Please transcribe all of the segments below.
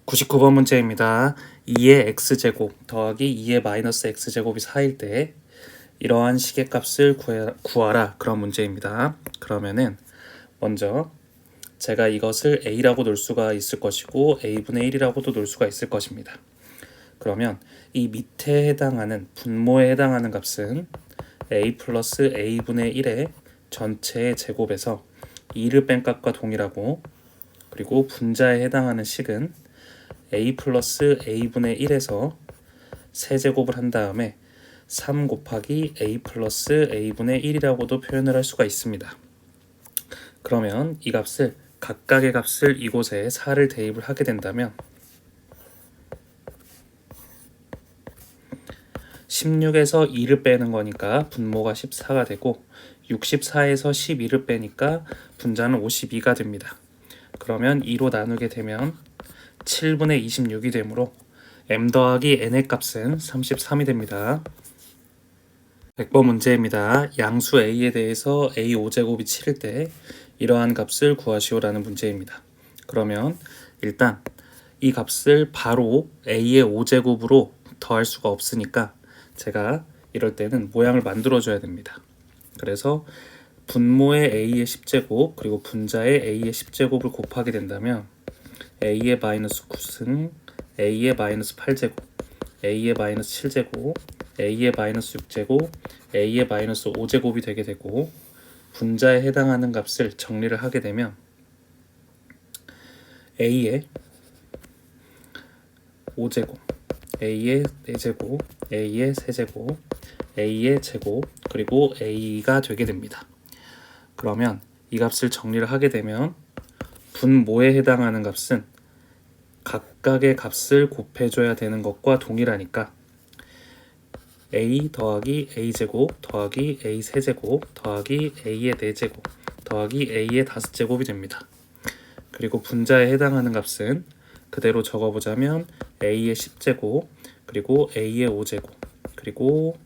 99번 문제입니다. 2의 x제곱 더하기 2의 마이너스 x제곱이 4일 때 이러한 식의 값을 구하라 그런 문제입니다. 그러면은 먼저 제가 이것을 a라고 놓을 수가 있을 것이고 a분의 1이라고도 놓을 수가 있을 것입니다. 그러면 이 밑에 해당하는 분모에 해당하는 값은 a 플러스 a분의 1의 전체의 제곱에서 2를 뺀 값과 동일하고, 그리고 분자에 해당하는 식은 a 플러스 a분의 1에서 세제곱을 한 다음에 3 곱하기 a 플러스 a분의 1이라고도 표현을 할 수가 있습니다. 그러면 이 값을 각각의 값을 이곳에 4를 대입을 하게 된다면 16에서 2를 빼는 거니까 분모가 14가 되고, 64에서 12를 빼니까 분자는 52가 됩니다. 그러면 2로 나누게 되면 7분의 26이 되므로 m 더하기 n의 값은 33이 됩니다. 100번 문제입니다. 양수 a에 대해서 a 5제곱이 7일 때 이러한 값을 구하시오라는 문제입니다. 그러면 일단 이 값을 바로 a의 5제곱으로 더할 수가 없으니까 제가 이럴 때는 모양을 만들어 줘야 됩니다. 그래서 분모의 a의 10제곱 그리고 분자의 a의 10제곱을 곱하게 된다면 a의 마이너스 9승, a의 마이너스 8제곱, a의 마이너스 7제곱, a의 마이너스 6제곱, a의 마이너스 5제곱이 되게 되고, 분자에 해당하는 값을 정리를 하게 되면 a의 5제곱, a의 4제곱, a의 세제곱, a의 제곱, 그리고 a가 되게 됩니다. 그러면 이 값을 정리를 하게 되면 분모에 해당하는 값은 각각의 값을 곱해줘야 되는 것과 동일하니까 a 더하기 a제곱 더하기 a 세제곱 더하기 a의 4제곱 더하기 a의 5제곱이 됩니다. 그리고 분자에 해당하는 값은 그대로 적어보자면 a의 10제곱 그리고 a의 5제곱 그리고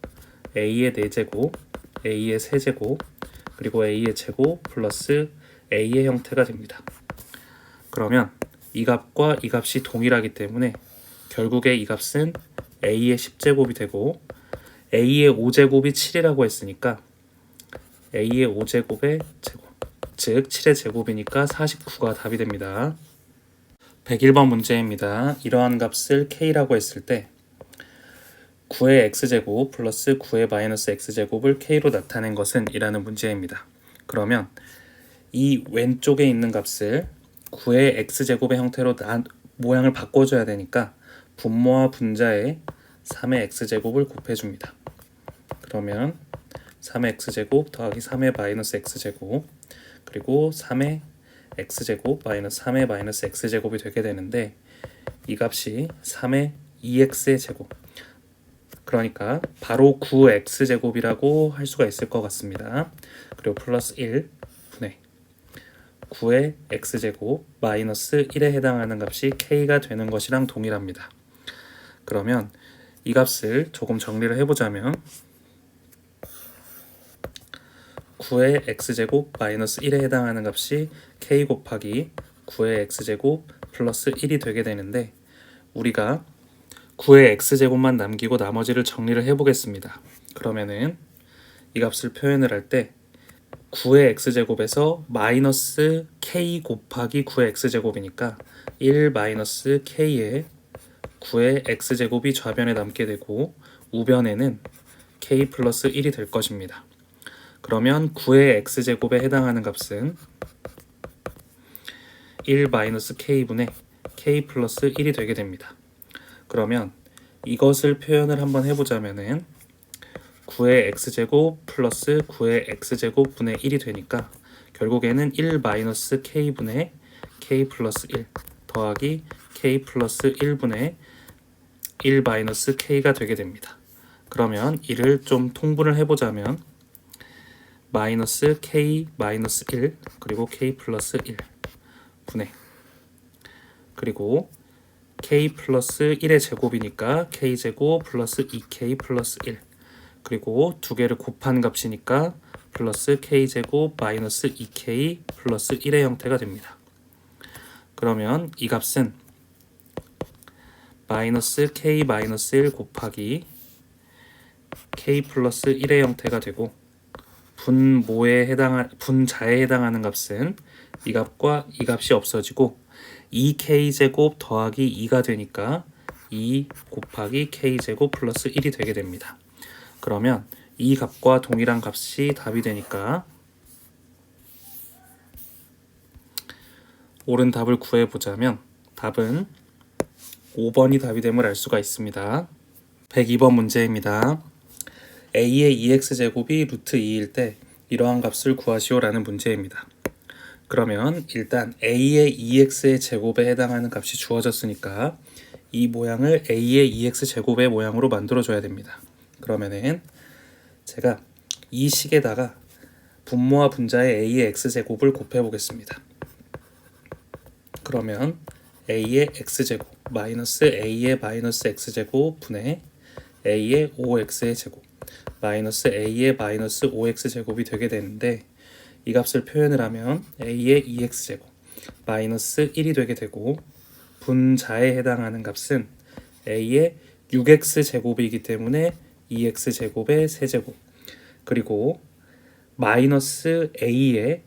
a의 4제곱 a의 세제곱 그리고 a의 제곱 플러스 a의 형태가 됩니다. 그러면 이 값과 이 값이 동일하기 때문에 결국에 이 값은 a의 10제곱이 되고, a의 5제곱이 7이라고 했으니까 a의 5제곱의 제곱, 즉 7의 제곱이니까 49가 답이 됩니다. 101번 문제입니다. 이러한 값을 k라고 했을 때 9의 x제곱 플러스 9의 마이너스 x제곱을 k로 나타낸 것은 이라는 문제입니다. 그러면 이 왼쪽에 있는 값을 9의 x제곱의 형태로 모양을 바꿔줘야 되니까 분모와 분자에 3의 x제곱을 곱해줍니다. 그러면 3의 x제곱 더하기 3의 마이너스 x제곱 그리고 3의 x제곱 마이너스 3의 마이너스 x제곱이 되게 되는데, 이 값이 3의 2x의 제곱, 그러니까 바로 9x제곱이라고 할 수가 있을 것 같습니다. 그리고 플러스 1 분의 9의 x제곱 마이너스 1에 해당하는 값이 k가 되는 것이랑 동일합니다. 그러면 이 값을 조금 정리를 해보자면 9의 x제곱 마이너스 1에 해당하는 값이 k 곱하기 9의 x제곱 플러스 1이 되게 되는데, 우리가 9의 x제곱만 남기고 나머지를 정리를 해보겠습니다. 그러면은 이 값을 표현을 할 때 9의 x제곱에서 마이너스 k 곱하기 9의 x제곱이니까 1 마이너스 k의 9의 x제곱이 좌변에 남게 되고 우변에는 k 플러스 1이 될 것입니다. 그러면 9의 x제곱에 해당하는 값은 1 마이너스 k분의 k 플러스 1이 되게 됩니다. 그러면 이것을 표현을 한번 해보자면은 9의 x제곱 플러스 9의 x제곱 분의 1이 되니까 결국에는 1 마이너스 k분의 k 플러스 1 더하기 k 플러스 1분의 1 마이너스 k가 되게 됩니다. 그러면 이를 좀 통분을 해보자면 마이너스 k 마이너스 1 그리고 k 플러스 1 분의, 그리고 k 플러스 1의 제곱이니까 k제곱 플러스 2k 플러스 1, 그리고 두 개를 곱한 값이니까 플러스 k제곱 마이너스 2k 플러스 1의 형태가 됩니다. 그러면 이 값은 마이너스 k-1 곱하기 k 플러스 1의 형태가 되고 분자에 해당하는 값은 이 값과 이 값이 없어지고 2k제곱 더하기 2가 되니까 2 곱하기 k제곱 플러스 1이 되게 됩니다. 그러면 이 값과 동일한 값이 답이 되니까 옳은 답을 구해보자면 답은 5번이 답이 됨을 알 수가 있습니다. 102번 문제입니다. a의 2x제곱이 루트 2일 때 이러한 값을 구하시오라는 문제입니다. 그러면 일단 a의 2x의 제곱에 해당하는 값이 주어졌으니까 이 모양을 a의 2x제곱의 모양으로 만들어줘야 됩니다. 그러면은 제가 이 식에다가 분모와 분자의 a의 x제곱을 곱해보겠습니다. 그러면 a의 x제곱 마이너스 a의 마이너스 x제곱 분의 a의 5x의 제곱 마이너스 a의 마이너스 5x제곱이 되게 되는데 이 값을 표현을 하면 a의 2x제곱 마이너스 1이 되게 되고 분자에 해당하는 값은 a의 6x제곱이기 때문에 2x제곱의 세제곱 그리고 마이너스 a의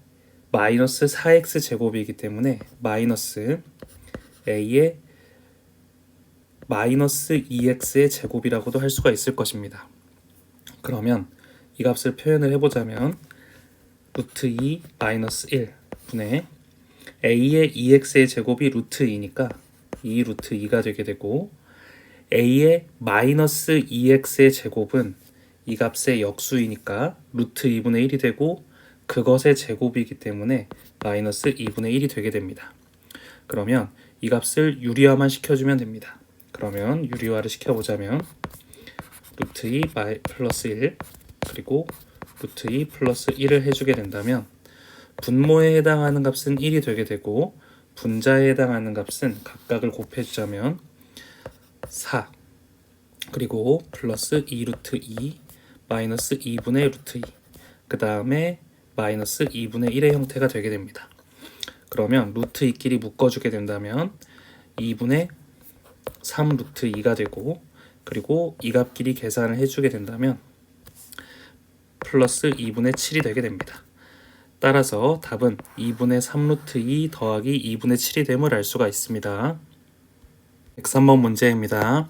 마이너스 4x제곱이기 때문에 마이너스 a의 마이너스 2x의 제곱이라고도 할 수가 있을 것입니다. 그러면 이 값을 표현을 해보자면 루트 2 마이너스 1 분의 a의 2x의 제곱이 루트 2니까 2 루트 2가 되게 되고 a의 마이너스 2x의 제곱은 이 값의 역수이니까 루트 2분의 1이 되고 그것의 제곱이기 때문에 마이너스 2분의 1이 되게 됩니다. 그러면 이 값을 유리화만 시켜주면 됩니다. 그러면 유리화를 시켜보자면 루트 2 플러스 1 그리고 루트 2 플러스 1을 해주게 된다면 분모에 해당하는 값은 1이 되게 되고 분자에 해당하는 값은 각각을 곱해주자면 4 그리고 플러스 2 루트 2 마이너스 2분의 루트 2 그 다음에 마이너스 2분의 1의 형태가 되게 됩니다. 그러면 루트 2끼리 묶어주게 된다면 2분의 3 루트 2가 되고 그리고 이 값끼리 계산을 해주게 된다면 플러스 2분의 7이 되게 됩니다. 따라서 답은 2분의 3 루트 2 더하기 2분의 7이 됨을 알 수가 있습니다. 103번 문제입니다.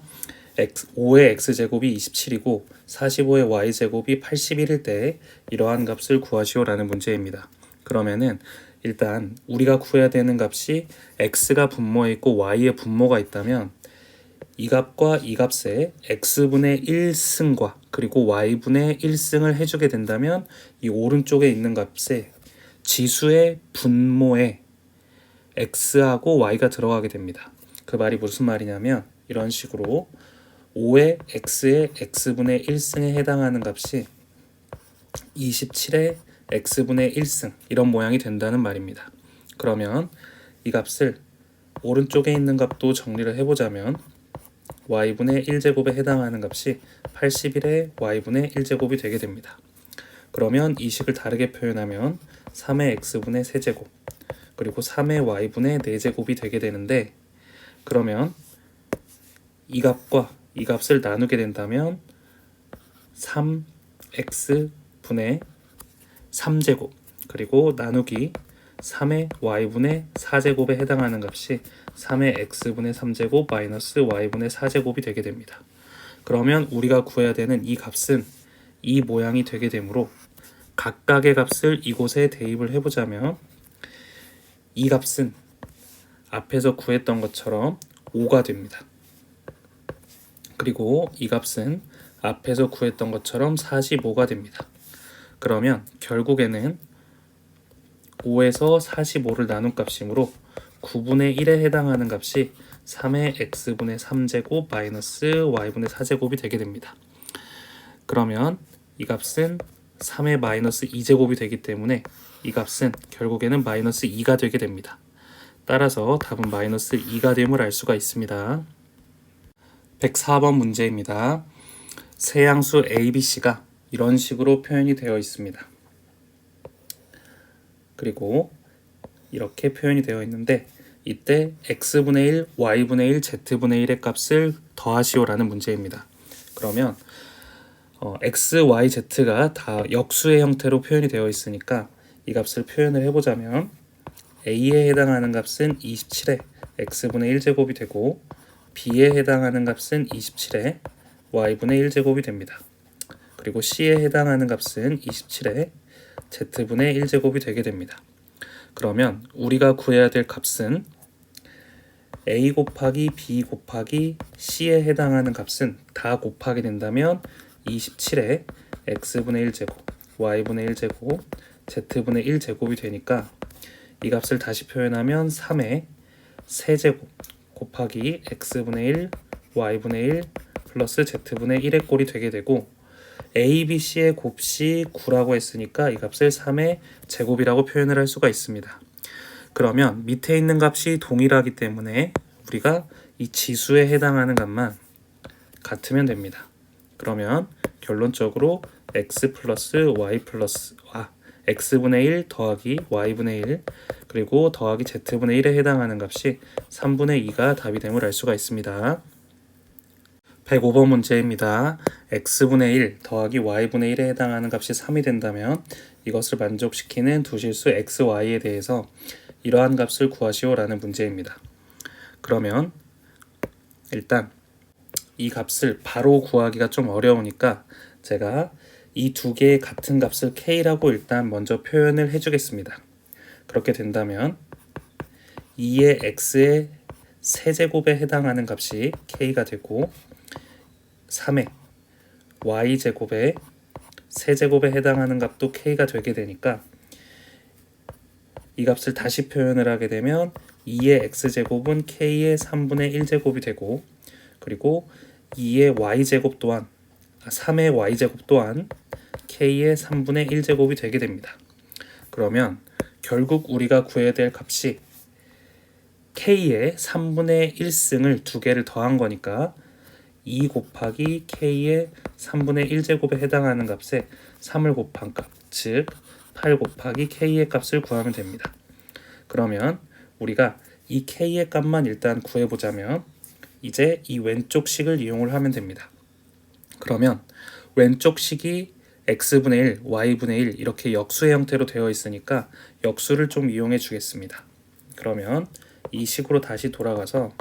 5의 x제곱이 27이고 45의 y제곱이 81일 때 이러한 값을 구하시오라는 문제입니다. 그러면은 일단 우리가 구해야 되는 값이 x가 분모에 있고 y의 분모가 있다면 이 값과 이 값에 x분의 1승과 그리고 y분의 1승을 해주게 된다면 이 오른쪽에 있는 값에 지수의 분모에 x하고 y가 들어가게 됩니다. 그 말이 무슨 말이냐면 이런 식으로 5의 x의 x분의 1승에 해당하는 값이 27의 x분의 1승 이런 모양이 된다는 말입니다. 그러면 이 값을 오른쪽에 있는 값도 정리를 해보자면 y분의 1제곱에 해당하는 값이 81의 y분의 1제곱이 되게 됩니다. 그러면 이 식을 다르게 표현하면 3의 x분의 세제곱 그리고 3의 y분의 4제곱이 되게 되는데 그러면 이 값과 이 값을 나누게 된다면 3x분의 3제곱 그리고 나누기 3의 y분의 4제곱에 해당하는 값이 3의 x분의 3제곱 마이너스 y분의 4제곱이 되게 됩니다. 그러면 우리가 구해야 되는 이 값은 이 모양이 되게 되므로 각각의 값을 이곳에 대입을 해보자면 이 값은 앞에서 구했던 것처럼 5가 됩니다. 그리고 이 값은 앞에서 구했던 것처럼 45가 됩니다. 그러면 결국에는 5에서 45를 나눈 값이므로 9분의 1에 해당하는 값이 3의 x분의 3제곱 마이너스 y분의 4제곱이 되게 됩니다. 그러면 이 값은 3의 마이너스 2제곱이 되기 때문에 이 값은 결국에는 마이너스 2가 되게 됩니다. 따라서 답은 마이너스 2가 됨을 알 수가 있습니다. 104번 문제입니다. 세 양수 a, b, c가 이런 식으로 표현이 되어 있습니다. 그리고 이렇게 표현이 되어 있는데 이때 x분의 1, y분의 1, z분의 1의 값을 더하시오라는 문제입니다. 그러면 x, y, z가 다 역수의 형태로 표현이 되어 있으니까 이 값을 표현을 해보자면 a에 해당하는 값은 27에 x분의 1제곱이 되고 b에 해당하는 값은 27에 y분의 1제곱이 됩니다. 그리고 c에 해당하는 값은 27에 z분의 1제곱이 되게 됩니다. 그러면 우리가 구해야 될 값은 a 곱하기 b 곱하기 c에 해당하는 값은 다 곱하게 된다면 27에 x분의 1제곱, y분의 1제곱, z분의 1제곱이 되니까 이 값을 다시 표현하면 3의 세제곱 곱하기 x분의 1, y분의 1 플러스 z분의 1의 꼴이 되게 되고 a, b, c의 곱씨 9라고 했으니까 이 값을 3의 제곱이라고 표현을 할 수가 있습니다. 그러면 밑에 있는 값이 동일하기 때문에 우리가 이 지수에 해당하는 값만 같으면 됩니다. 그러면 결론적으로 x 플러스 y 플러스 x분의 1 더하기 y분의 1 그리고 더하기 z분의 1에 해당하는 값이 3분의 2가 답이 됨을 알 수가 있습니다. 105번 문제입니다. x분의 1 더하기 y분의 1에 해당하는 값이 3이 된다면 이것을 만족시키는 두 실수 x, y에 대해서 이러한 값을 구하시오라는 문제입니다. 그러면 일단 이 값을 바로 구하기가 좀 어려우니까 제가 이 두 개의 같은 값을 k라고 일단 먼저 표현을 해주겠습니다. 그렇게 된다면 2의 x의 세제곱에 해당하는 값이 k가 되고 3의 y제곱의 세제곱에 해당하는 값도 k가 되게 되니까 이 값을 다시 표현을 하게 되면 2의 x제곱은 k의 3분의 1제곱이 되고 그리고 2의 y제곱 또한 3의 y제곱 또한 k의 3분의 1제곱이 되게 됩니다. 그러면 결국 우리가 구해야 될 값이 k의 3분의 1승을 두 개를 더한 거니까 2 곱하기 k의 3분의 1제곱에 해당하는 값에 3을 곱한 값, 즉 8 곱하기 k의 값을 구하면 됩니다. 그러면 우리가 이 k의 값만 일단 구해보자면 이제 이 왼쪽 식을 이용을 하면 됩니다. 그러면 왼쪽 식이 x분의 1, y분의 1 이렇게 역수의 형태로 되어 있으니까 역수를 좀 이용해 주겠습니다. 그러면 이 식으로 다시 돌아가서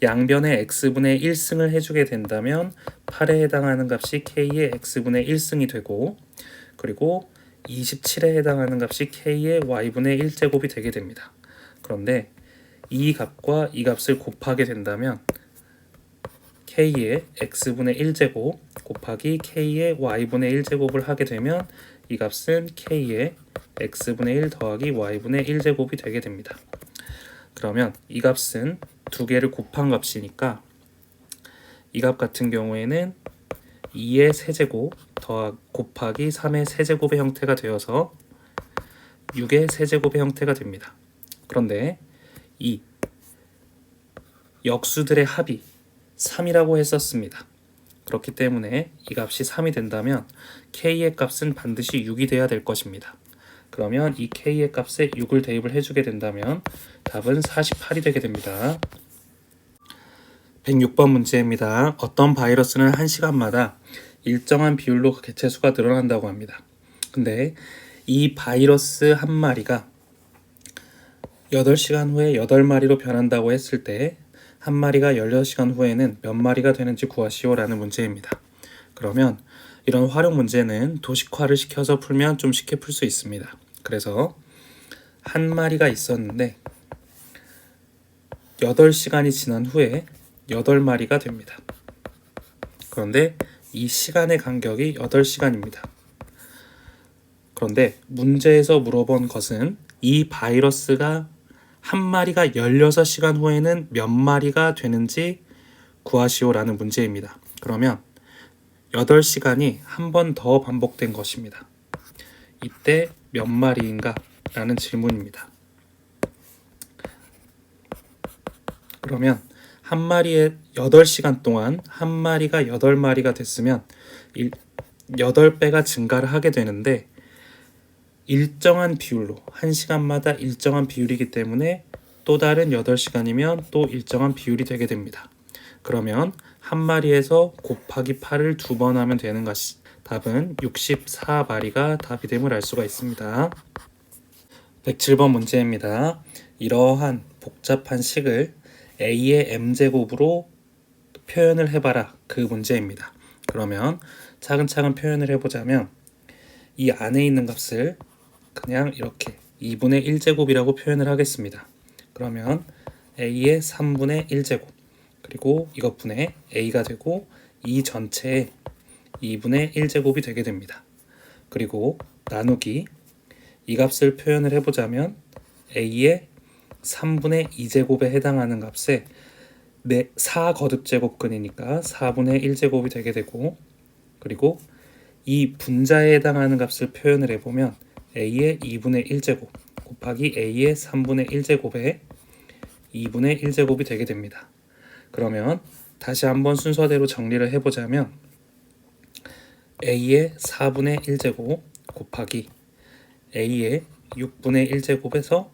양변에 x분의 1승을 해주게 된다면 8에 해당하는 값이 k의 x분의 1승이 되고 그리고 27에 해당하는 값이 k의 y분의 1제곱이 되게 됩니다. 그런데 이 값과 이 값을 곱하게 된다면 k의 x분의 1제곱 곱하기 k의 y분의 1제곱을 하게 되면 이 값은 k의 x분의 1 더하기 y분의 1제곱이 되게 됩니다. 그러면 이 값은 두 개를 곱한 값이니까 이 값 같은 경우에는 2의 세제곱 곱하기 3의 세제곱의 형태가 되어서 6의 세제곱의 형태가 됩니다. 그런데 이 역수들의 합이 3이라고 했었습니다. 그렇기 때문에 이 값이 3이 된다면 k의 값은 반드시 6이 돼야 될 것입니다. 그러면 이 k의 값에 6을 대입을 해주게 된다면 답은 48이 되게 됩니다. 106번 문제입니다. 어떤 바이러스는 1시간마다 일정한 비율로 개체수가 늘어난다고 합니다. 근데 이 바이러스 한 마리가 8시간 후에 8마리로 변한다고 했을 때 한 마리가 16시간 후에는 몇 마리가 되는지 구하시오라는 문제입니다. 그러면 이런 활용 문제는 도식화를 시켜서 풀면 좀 쉽게 풀 수 있습니다. 그래서 한 마리가 있었는데 8시간이 지난 후에 8마리가 됩니다. 그런데 이 시간의 간격이 8시간입니다. 그런데 문제에서 물어본 것은 이 바이러스가 한 마리가 16시간 후에는 몇 마리가 되는지 구하시오라는 문제입니다. 그러면 8시간이 한 번 더 반복된 것입니다. 이때 몇 마리인가? 라는 질문입니다. 그러면 한 마리에 8시간 동안 한 마리가 8마리가 됐으면 8배가 증가를 하게 되는데 일정한 비율로 1시간마다 일정한 비율이기 때문에 또 다른 8시간이면 또 일정한 비율이 되게 됩니다. 그러면 한 마리에서 곱하기 8을 2번 하면 되는 것이 답은 64마리가 답이 됨을 알 수가 있습니다. 107번 문제입니다. 이러한 복잡한 식을 a의 m제곱으로 표현을 해봐라. 그 문제입니다. 그러면 차근차근 표현을 해보자면 이 안에 있는 값을 그냥 이렇게 2분의 1제곱이라고 표현을 하겠습니다. 그러면 a의 3분의 1제곱 그리고 이것분의 a가 되고 이 전체에 2분의 1제곱이 되게 됩니다. 그리고 나누기 이 값을 표현을 해보자면 a의 3분의 2제곱에 해당하는 값에 4 거듭제곱근이니까 4분의 1제곱이 되게 되고 그리고 이 분자에 해당하는 값을 표현을 해보면 a의 2분의 1제곱 곱하기 a의 3분의 1제곱에 2분의 1제곱이 되게 됩니다. 그러면 다시 한번 순서대로 정리를 해보자면 a의 4분의 1제곱 곱하기 a의 6분의 1제곱에서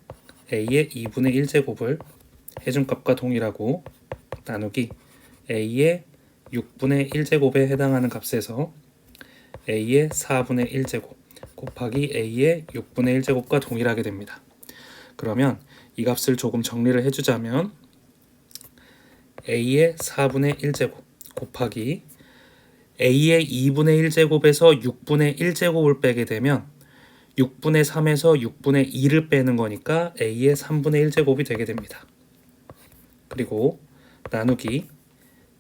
a의 2분의 1제곱을 해준값과 동일하고 나누기 a의 6분의 1제곱에 해당하는 값에서 a의 4분의 1제곱 곱하기 a의 6분의 1제곱과 동일하게 됩니다. 그러면 이 값을 조금 정리를 해주자면 a의 4분의 1제곱 곱하기 a의 2분의 1제곱에서 6분의 1제곱을 빼게 되면 6분의 3에서 6분의 2를 빼는 거니까 a의 3분의 1제곱이 되게 됩니다. 그리고 나누기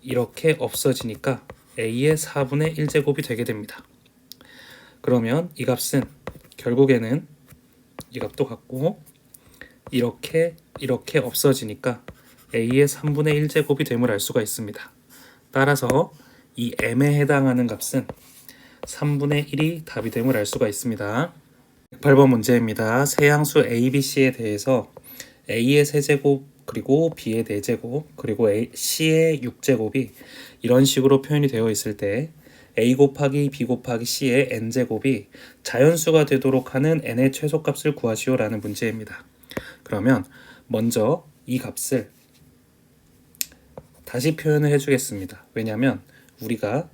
이렇게 없어지니까 a의 4분의 1제곱이 되게 됩니다. 그러면 이 값은 결국에는 이 값도 같고 이렇게 없어지니까 a의 3분의 1제곱이 됨을 알 수가 있습니다. 따라서 이 m에 해당하는 값은 3분의 1이 답이 됨을 알 수가 있습니다. 108번 문제입니다. 세 양수 a, b, c에 대해서 a의 세제곱 그리고 b의 4제곱 그리고 c의 6제곱이 이런 식으로 표현이 되어 있을 때 a 곱하기 b 곱하기 c의 n제곱이 자연수가 되도록 하는 n의 최소값을 구하시오 라는 문제입니다. 그러면 먼저 이 값을 다시 표현을 해주겠습니다. 왜냐하면 우리가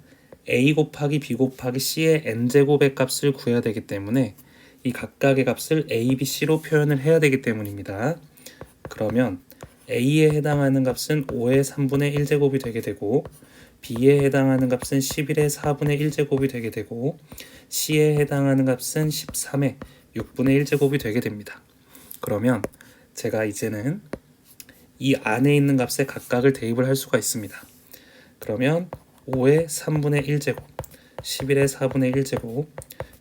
a 곱하기 b 곱하기 c의 n제곱의 값을 구해야 되기 때문에 이 각각의 값을 a, b, c로 표현을 해야 되기 때문입니다. 그러면 a에 해당하는 값은 5의 3분의 1제곱이 되게 되고 b에 해당하는 값은 11의 4분의 1제곱이 되게 되고 c에 해당하는 값은 13의 6분의 1제곱이 되게 됩니다. 그러면 제가 이제는 이 안에 있는 값에 각각을 대입을 할 수가 있습니다. 그러면 5의 3분의 1제곱 11의 4분의 1제곱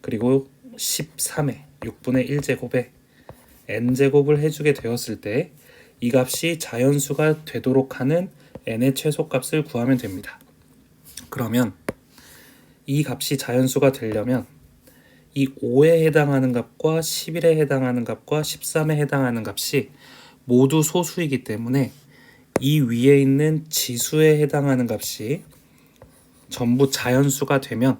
그리고 13의 6분의 1제곱에 n제곱을 해주게 되었을 때 이 값이 자연수가 되도록 하는 n의 최소값을 구하면 됩니다. 그러면 이 값이 자연수가 되려면 이 5에 해당하는 값과 11에 해당하는 값과 13에 해당하는 값이 모두 소수이기 때문에 이 위에 있는 지수에 해당하는 값이 전부 자연수가 되면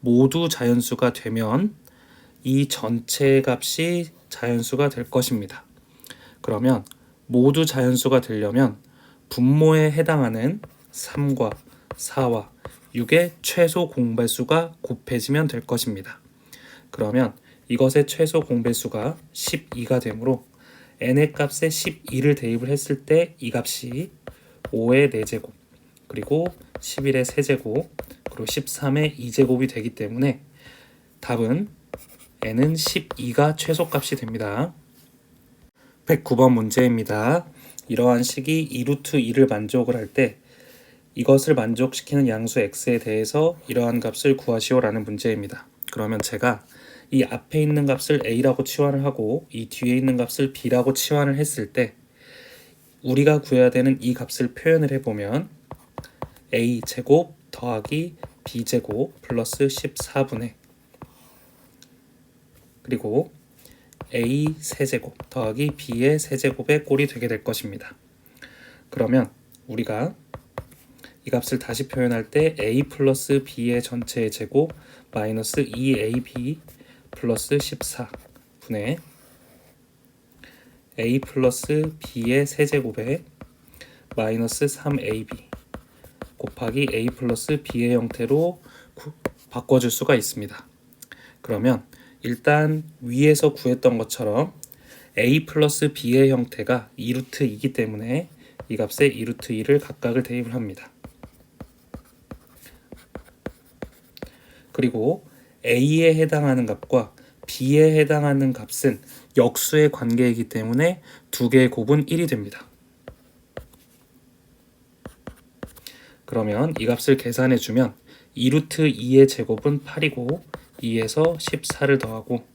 모두 자연수가 되면 이 전체 값이 자연수가 될 것입니다. 그러면 모두 자연수가 되려면 분모에 해당하는 3과 4와 6의 최소 공배수가 곱해지면 될 것입니다. 그러면 이것의 최소 공배수가 12가 되므로 n의 값에 12를 대입을 했을 때 이 값이 5의 4제곱 그리고 11의 3제곱 그리고 13의 2제곱이 되기 때문에 답은 n은 12가 최소값이 됩니다. 109번 문제입니다. 이러한 식이 2루트 2를 만족을 할 때 이것을 만족시키는 양수 x에 대해서 이러한 값을 구하시오 라는 문제입니다. 그러면 제가 이 앞에 있는 값을 a라고 치환을 하고 이 뒤에 있는 값을 b라고 치환을 했을 때 우리가 구해야 되는 이 값을 표현을 해보면 a제곱 더하기 b제곱 플러스 14분의 그리고 a 세제곱 더하기 b의 세제곱의 꼴이 되게 될 것입니다. 그러면 우리가 이 값을 다시 표현할 때 a 플러스 b의 전체의 제곱 마이너스 2ab 플러스 14분의 a 플러스 b의 세제곱에 마이너스 3ab 곱하기 a 플러스 b의 형태로 바꿔줄 수가 있습니다. 그러면 일단 위에서 구했던 것처럼 a 플러스 b의 형태가 2루트 2이기 때문에 이 값에 2루트 2를 각각을 대입을 합니다. 그리고 a에 해당하는 값과 b에 해당하는 값은 역수의 관계이기 때문에 두 개의 곱은 1이 됩니다. 그러면 이 값을 계산해주면 2루트 2의 제곱은 8이고 2에서 14를 더하고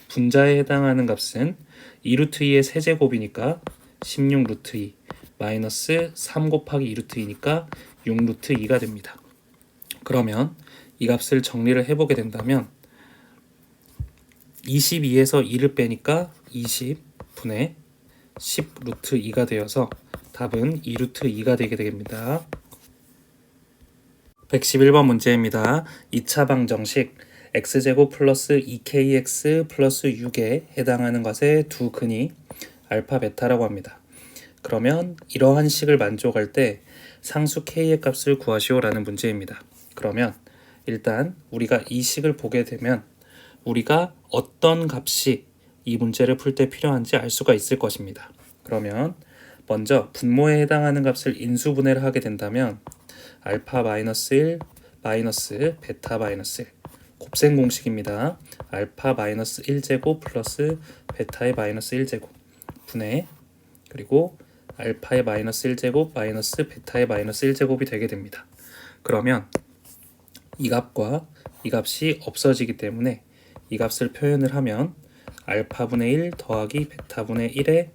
분자에 해당하는 값은 2루트 2의 세제곱이니까 16루트 2 마이너스 3 곱하기 2루트 2니까 6루트 2가 됩니다. 그러면 이 값을 정리를 해보게 된다면 22에서 2를 빼니까 20분의 10루트 2가 되어서 답은 2루트 2가 되게 됩니다. 111번 문제입니다. 2차 방정식 x제곱 플러스 2kx 플러스 6에 해당하는 것의 두 근이 알파 베타라고 합니다. 그러면 이러한 식을 만족할 때 상수 k의 값을 구하시오라는 문제입니다. 그러면 일단 우리가 이 식을 보게 되면 우리가 어떤 값이 이 문제를 풀 때 필요한지 알 수가 있을 것입니다. 그러면 먼저 분모에 해당하는 값을 인수분해를 하게 된다면 알파 마이너스 1 마이너스 베타 마이너스 1 곱셈 공식입니다. 알파 마이너스 1제곱 플러스 베타의 마이너스 1제곱 분의 그리고 알파의 마이너스 1제곱 마이너스 베타의 마이너스 1제곱이 되게 됩니다. 그러면 이 값과 이 값이 없어지기 때문에 이 값을 표현을 하면 알파분의 1 더하기 베타분의 1의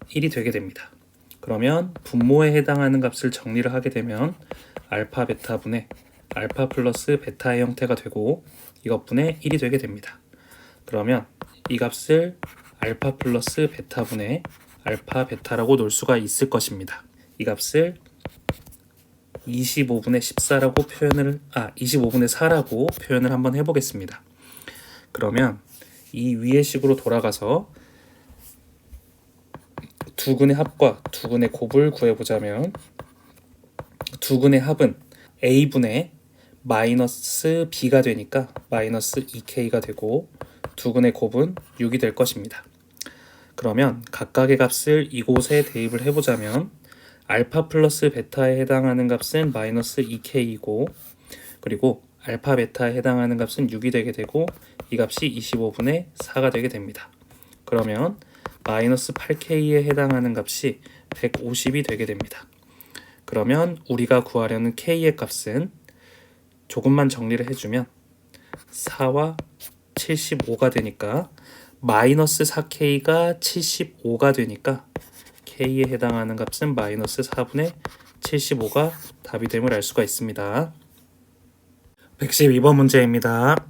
1이 되게 됩니다. 그러면 분모에 해당하는 값을 정리를 하게 되면 알파 베타분의 알파 플러스 베타의 형태가 되고 이것분의 1이 되게 됩니다. 그러면 이 값을 알파 플러스 베타분의 알파 베타라고 놓을 수가 있을 것입니다. 이 값을 25분의 14라고 표현을 25분의 4라고 표현을 한번 해보겠습니다. 그러면 이 위의 식으로 돌아가서 두 근의 합과 두 근의 곱을 구해보자면 두 근의 합은 a분의 마이너스 b가 되니까 마이너스 2k가 되고 두 근의 곱은 6이 될 것입니다. 그러면 각각의 값을 이곳에 대입을 해보자면 알파 플러스 베타에 해당하는 값은 마이너스 2k이고 그리고 알파 베타에 해당하는 값은 6이 되게 되고 이 값이 25분의 4가 되게 됩니다. 그러면 마이너스 8k에 해당하는 값이 150이 되게 됩니다. 그러면 우리가 구하려는 k의 값은 조금만 정리를 해주면 4와 75가 되니까 마이너스 4k가 75가 되니까 k에 해당하는 값은 마이너스 4분의 75가 답이 됨을 알 수가 있습니다. 112번 문제입니다.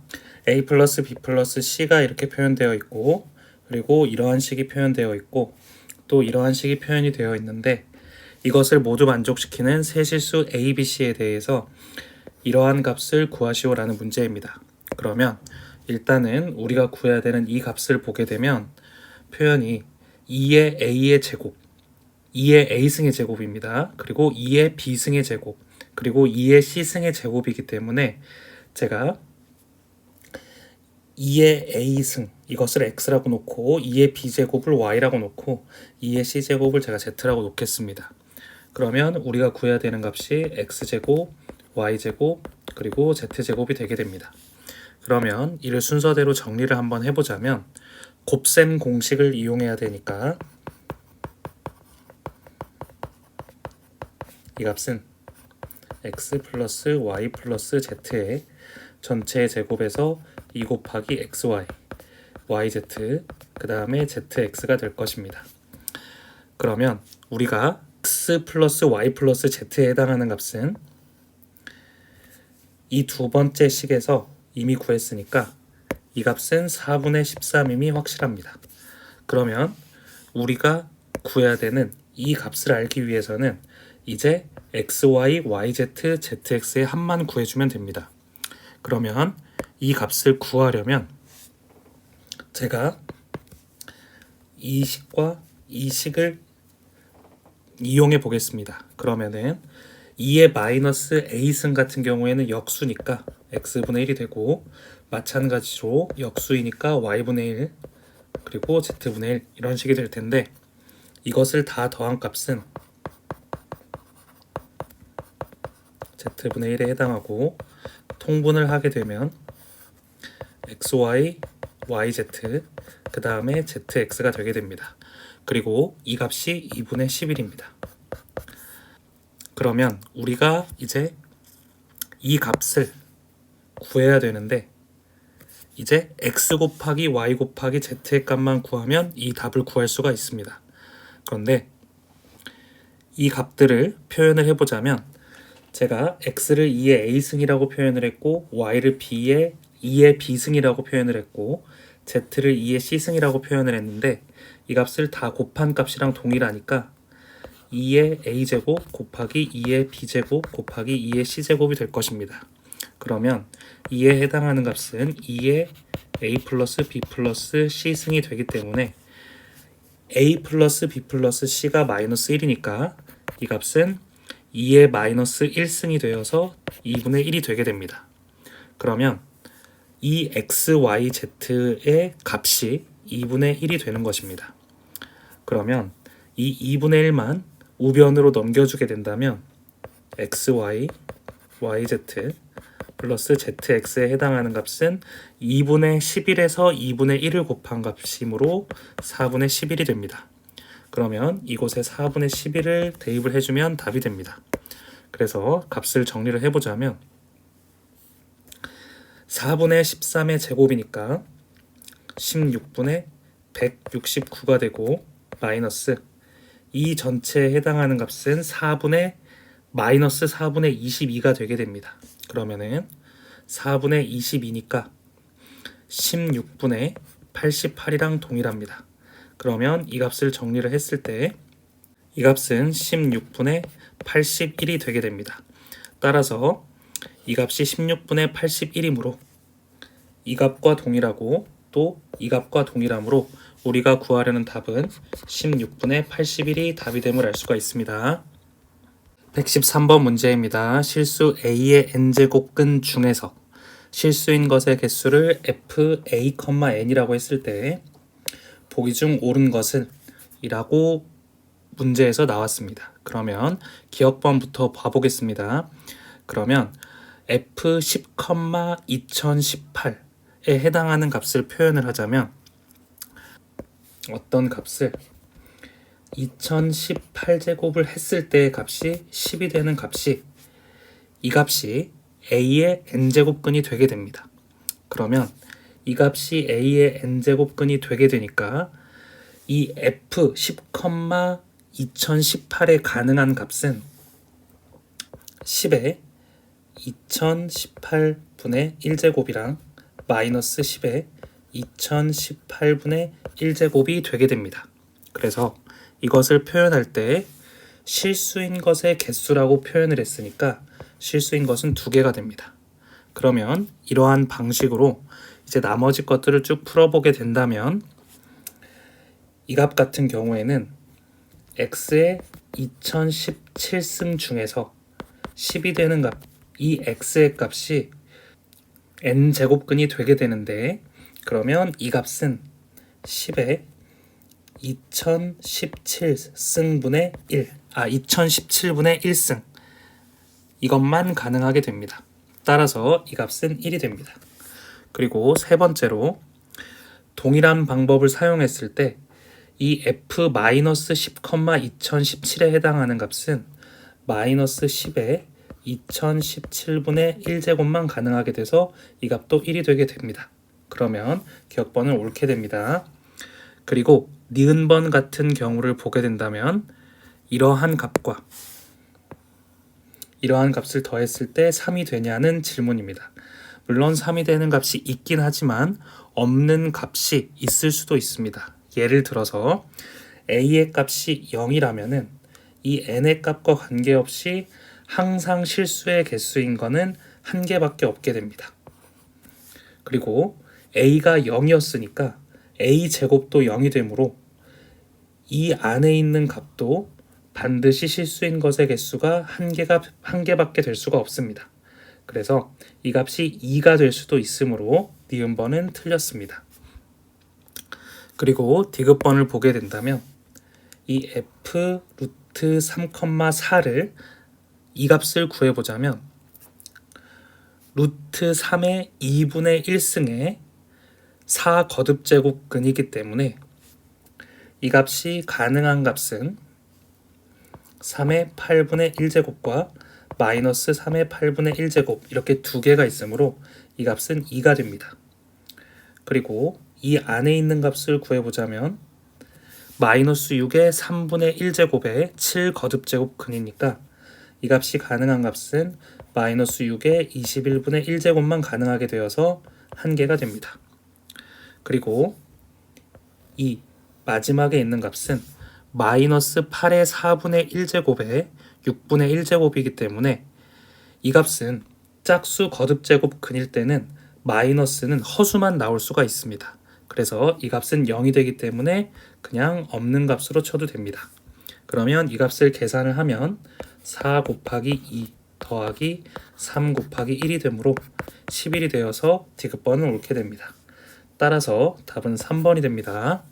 a 플러스 b 플러스 c가 이렇게 표현되어 있고 그리고 이러한 식이 표현되어 있고 또 이러한 식이 표현이 되어 있는데 이것을 모두 만족시키는 세실수 a, b, c에 대해서 이러한 값을 구하시오라는 문제입니다. 그러면 일단은 우리가 구해야 되는 이 값을 보게 되면 표현이 2의 a의 제곱 2의 a승의 제곱입니다. 그리고 2의 b승의 제곱 그리고 2의 c승의 제곱이기 때문에 제가 2의 a승 이것을 x라고 놓고 2의 b제곱을 y라고 놓고 2의 c제곱을 제가 z라고 놓겠습니다. 그러면 우리가 구해야 되는 값이 x제곱, y제곱, 그리고 z제곱이 되게 됩니다. 그러면 이를 순서대로 정리를 한번 해보자면 곱셈 공식을 이용해야 되니까 이 값은 x 플러스 y 플러스 z의 전체 제곱에서 2 곱하기 xy, yz, 그 다음에 zx가 될 것입니다. 그러면 우리가 x 플러스 y 플러스 z에 해당하는 값은 이 두 번째 식에서 이미 구했으니까 이 값은 4분의 13임이 확실합니다. 그러면 우리가 구해야 되는 이 값을 알기 위해서는 이제 xy, yz, zx의 합만 구해주면 됩니다. 그러면 이 값을 구하려면 제가 이 식과 이 식을 이용해 보겠습니다. 그러면은 2의 마이너스 a승 같은 경우에는 역수니까 x분의 1이 되고, 마찬가지로 역수이니까 y분의 1 그리고 z분의 1 이런 식이 될 텐데, 이것을 다 더한 값은 z분의 1에 해당하고, 통분을 하게 되면 xy, yz 그 다음에 zx가 되게 됩니다. 그리고 이 값이 2분의 11입니다. 그러면 우리가 이제 이 값을 구해야 되는데, 이제 x 곱하기 y 곱하기 z의 값만 구하면 이 답을 구할 수가 있습니다. 그런데 이 값들을 표현을 해보자면, 제가 x를 2의 a승이라고 표현을 했고, y를 2의 b승이라고 표현을 했고, z를 2의 c승이라고 표현을 했는데, 이 값을 다 곱한 값이랑 동일하니까 2의 a제곱 곱하기 2의 b제곱 곱하기 2의 c제곱이 될 것입니다. 그러면 2에 해당하는 값은 2의 a 플러스 b 플러스 c승이 되기 때문에 a 플러스 b 플러스 c가 마이너스 1이니까 이 값은 2의 마이너스 1승이 되어서 2분의 1이 되게 됩니다. 그러면 이 x, y, z의 값이 2분의 1이 되는 것입니다. 그러면 이 2분의 1만 우변으로 넘겨주게 된다면 xy, yz 플러스 zx에 해당하는 값은 2분의 11에서 2분의 1을 곱한 값이므로 4분의 11이 됩니다. 그러면 이곳에 4분의 11을 대입을 해주면 답이 됩니다. 그래서 값을 정리를 해보자면 4분의 13의 제곱이니까 16분의 169가 되고, 마이너스 이 전체에 해당하는 값은 4분의 마이너스 4분의 22가 되게 됩니다. 그러면은 4분의 22니까 16분의 88이랑 동일합니다. 그러면 이 값을 정리를 했을 때 이 값은 16분의 81이 되게 됩니다. 따라서 이 값이 16분의 81이므로 이 값과 동일하고 또 이 값과 동일하므로 우리가 구하려는 답은 16분의 81이 답이 됨을 알 수가 있습니다. 113번 문제입니다. 실수 a의 n제곱근 중에서 실수인 것의 개수를 f(a, n이라고 했을 때 보기 중 옳은 것은 이라고 문제에서 나왔습니다. 그러면 기억번부터 봐보겠습니다. 그러면 f10,2018에 해당하는 값을 표현을 하자면, 어떤 값을 2018제곱을 했을 때의 값이 10이 되는 값이, 이 값이 a의 n제곱근이 되게 됩니다. 그러면 이 값이 a의 n제곱근이 되게 되니까 이 f10,2018에 가능한 값은 10에 2018분의 1제곱이랑 마이너스 10에 2018분의 1제곱이 되게 됩니다. 그래서 이것을 표현할 때 실수인 것의 개수라고 표현을 했으니까 실수인 것은 2개가 됩니다. 그러면 이러한 방식으로 이제 나머지 것들을 쭉 풀어보게 된다면, 이 값 같은 경우에는 x의 2017승 중에서 10이 되는 값, 이 x의 값이 n제곱근이 되게 되는데, 그러면 이 값은 10에 2017승분의 1, 2017분의 1승, 이것만 가능하게 됩니다. 따라서 이 값은 1이 됩니다. 그리고 세 번째로 동일한 방법을 사용했을 때 이 f-10,2017에 해당하는 값은 마이너스 10에 2017분의 1제곱만 가능하게 돼서 이 값도 1이 되게 됩니다. 그러면 기억번은 옳게 됩니다. 그리고 니은번 같은 경우를 보게 된다면 이러한 값과 이러한 값을 더했을 때 3이 되냐는 질문입니다. 물론 3이 되는 값이 있긴 하지만 없는 값이 있을 수도 있습니다. 예를 들어서 a의 값이 0이라면은 이 n의 값과 관계없이 항상 실수의 개수인 거는 한 개밖에 없게 됩니다. 그리고 a가 0이었으니까 a 제곱도 0이 되므로 이 안에 있는 값도 반드시 실수인 것의 개수가 한 개밖에 될 수가 없습니다. 그래서 이 값이 2가 될 수도 있으므로 니은번은 틀렸습니다. 그리고 디귿번을 보게 된다면 이 f 루트 3,4를 이 값을 구해보자면 루트 3의 2분의 1승에 4 거듭제곱근이기 때문에 이 값이 가능한 값은 3의 8분의 1제곱과 마이너스 3의 8분의 1제곱 이렇게 두 개가 있으므로 이 값은 2가 됩니다. 그리고 이 안에 있는 값을 구해보자면 마이너스 6의 3분의 1제곱에 7 거듭제곱근이니까 이 값이 가능한 값은 마이너스 6의 21분의 1제곱만 가능하게 되어서 한 개가 됩니다. 그리고 이 마지막에 있는 값은 마이너스 8의 4분의 1제곱에 6분의 1제곱이기 때문에 이 값은 짝수 거듭제곱근일 때는 마이너스는 허수만 나올 수가 있습니다. 그래서 이 값은 0이 되기 때문에 그냥 없는 값으로 쳐도 됩니다. 그러면 이 값을 계산을 하면 4 곱하기 2 더하기 3 곱하기 1이 되므로 11이 되어서 디귿번은 옳게 됩니다. 따라서 답은 3번이 됩니다.